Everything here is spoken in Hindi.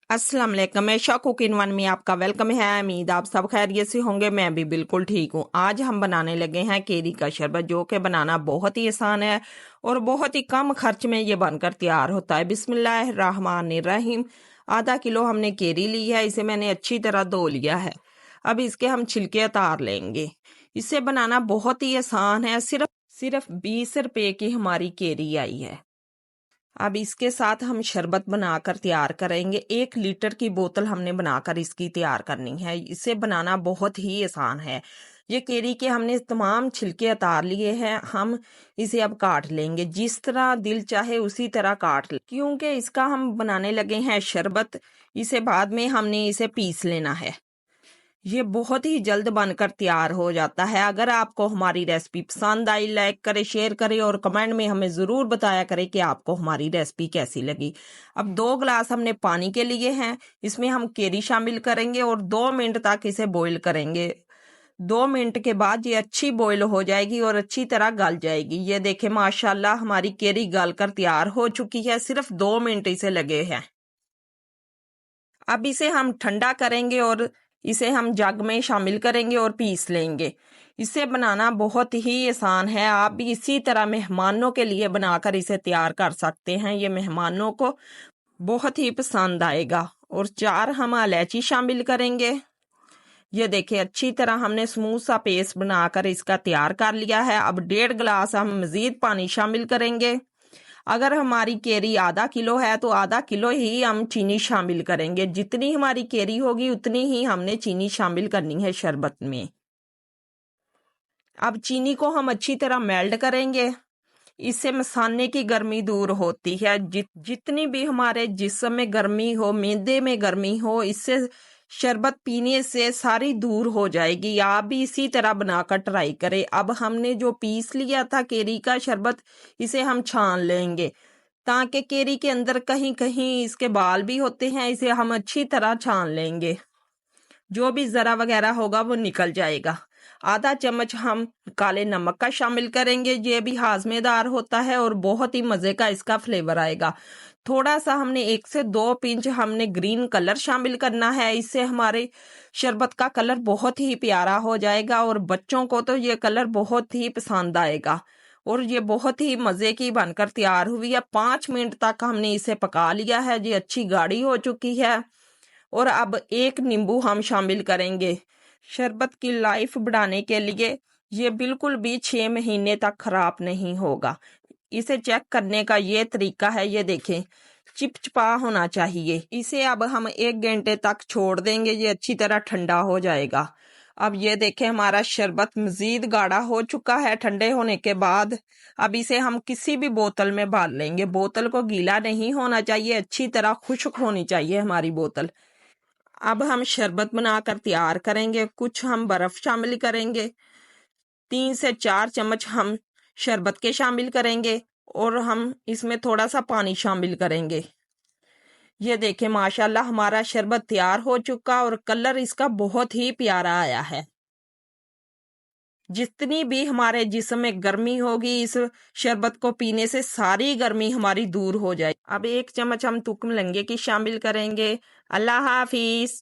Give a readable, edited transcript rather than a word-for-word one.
अस्सलाम वालेकुम। मैं शा कुकिंग वन में आपका वेलकम है। उम्मीद आप सब खैरियत से होंगे। मैं भी बिल्कुल ठीक हूँ। आज हम बनाने लगे हैं केरी का शरबत, जो कि बनाना बहुत ही आसान है और बहुत ही कम खर्च में ये बनकर तैयार होता है। बिस्मिल्लाहिर्रहमानिर्रहीम। आधा किलो हमने केरी ली है, इसे मैंने अच्छी तरह धो लिया है। अब इसके हम छिलके उतार लेंगे। इसे बनाना बहुत ही आसान है। सिर्फ सिर्फ 20 रुपए की हमारी केरी आई है। अब इसके साथ हम शरबत बनाकर तैयार करेंगे। 1 लीटर की बोतल हमने बनाकर इसकी तैयार करनी है। इसे बनाना बहुत ही आसान है। ये केरी के हमने तमाम छिलके उतार लिए हैं। हम इसे अब काट लेंगे, जिस तरह दिल चाहे उसी तरह काट ले, क्योंकि इसका हम बनाने लगे हैं शरबत। इसे बाद में हमने इसे पीस लेना है। ये बहुत ही जल्द बनकर तैयार हो जाता है। अगर आपको हमारी रेसिपी पसंद आई, लाइक करें, शेयर करें और कमेंट में हमें ज़रूर बताया करें कि आपको हमारी रेसिपी कैसी लगी। अब 2 गिलास हमने पानी के लिए हैं। इसमें हम केरी शामिल करेंगे और 2 मिनट तक इसे बॉईल करेंगे। 2 मिनट के बाद ये अच्छी बॉईल हो जाएगी और अच्छी तरह गल जाएगी। ये देखें, माशाल्लाह हमारी केरी गल कर तैयार हो चुकी है। सिर्फ 2 मिनट इसे लगे हैं। अब इसे हम ठंडा करेंगे और इसे हम जग में शामिल करेंगे और पीस लेंगे। इसे बनाना बहुत ही आसान है। आप भी इसी तरह मेहमानों के लिए बनाकर इसे तैयार कर सकते हैं। ये मेहमानों को बहुत ही पसंद आएगा। और 4 हम इलायची शामिल करेंगे। ये देखिए, अच्छी तरह हमने स्मूथ सा पेस्ट बनाकर इसका तैयार कर लिया है। अब 1.5 गिलास हम मजीद पानी शामिल करेंगे। अगर हमारी केरी आधा किलो है तो आधा किलो ही हम चीनी शामिल करेंगे। जितनी हमारी केरी होगी उतनी ही हमने चीनी शामिल करनी है शरबत में। अब चीनी को हम अच्छी तरह मेल्ट करेंगे। इससे मसाने की गर्मी दूर होती है। जितनी भी हमारे जिस्म में गर्मी हो, मैदे में गर्मी हो, इससे शरबत पीने से सारी दूर हो जाएगी। आप भी इसी तरह बनाकर ट्राई करें। अब हमने जो पीस लिया था केरी का शरबत, इसे हम छान लेंगे, ताकि केरी के अंदर कहीं कहीं इसके बाल भी होते हैं। इसे हम अच्छी तरह छान लेंगे। जो भी जरा वगैरह होगा वो निकल जाएगा। आधा चम्मच हम काले नमक का शामिल करेंगे। ये भी हाजमेदार होता है और बहुत ही मजे का इसका फ्लेवर आएगा। थोड़ा सा हमने 1 से 2 पिंच हमने ग्रीन कलर शामिल करना है। इससे हमारे शरबत का कलर बहुत ही प्यारा हो जाएगा और बच्चों को तो ये कलर बहुत ही पसंद आएगा। और ये बहुत ही मजे की बनकर तैयार हुई है। 5 मिनट तक हमने इसे पका लिया है। ये अच्छी गाढ़ी हो चुकी है। और अब 1 नींबू हम शामिल करेंगे। शरबत की लाइफ बढ़ाने के लिए ये बिल्कुल भी 6 महीने तक खराब नहीं होगा। इसे चेक करने का ये तरीका है। ये देखें, चिपचिपा होना चाहिए। इसे अब हम 1 घंटे तक छोड़ देंगे। ये अच्छी तरह ठंडा हो जाएगा। अब ये देखें, हमारा शरबत मजीद गाढ़ा हो चुका है ठंडे होने के बाद। अब इसे हम किसी भी बोतल में भर लेंगे। बोतल को गीला नहीं होना चाहिए, अच्छी तरह खुश्क होनी चाहिए हमारी बोतल। अब हम शरबत बनाकर तैयार करेंगे। कुछ हम बर्फ शामिल करेंगे। 3 से 4 चम्मच हम शरबत के शामिल करेंगे और हम इसमें थोड़ा सा पानी शामिल करेंगे। ये देखें, माशाल्लाह हमारा शरबत तैयार हो चुका और कलर इसका बहुत ही प्यारा आया है। जितनी भी हमारे जिस्म में गर्मी होगी, इस शरबत को पीने से सारी गर्मी हमारी दूर हो जाए। अब 1 चम्मच हम तुक्म लंगे की शामिल करेंगे। अल्लाह हाफिज।